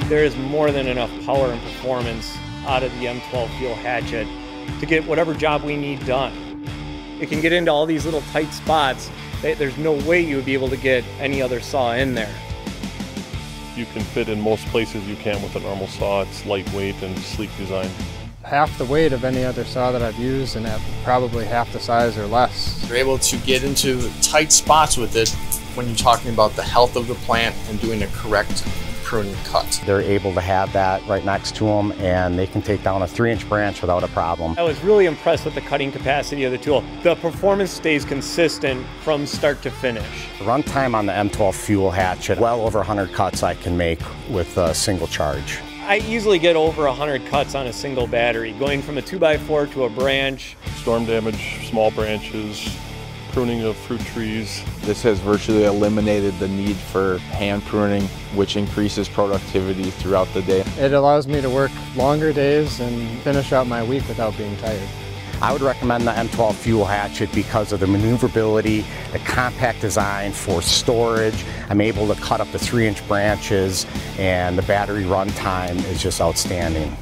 there is more than enough power and performance out of the M12 Fuel Hatchet to get whatever job we need done. It can get into all these little tight spots. There's no way you would be able to get any other saw in there. You can fit in most places you can with a normal saw. It's lightweight and sleek design. Half the weight of any other saw that I've used and at probably half the size or less. You're able to get into tight spots with it when you're talking about the health of the plant and doing a correct pruning cut. They're able to have that right next to them, and they can take down a 3-inch branch without a problem. I was really impressed with the cutting capacity of the tool. The performance stays consistent from start to finish. The runtime on the M12 Fuel Hatchet, well over 100 cuts I can make with a single charge. I easily get over 100 cuts on a single battery, going from a 2x4 to a branch. Storm damage, small branches, pruning of fruit trees. This has virtually eliminated the need for hand pruning, which increases productivity throughout the day. It allows me to work longer days and finish out my week without being tired. I would recommend the M12 Fuel Hatchet because of the maneuverability, the compact design for storage. I'm able to cut up to 3-inch branches, and the battery runtime is just outstanding.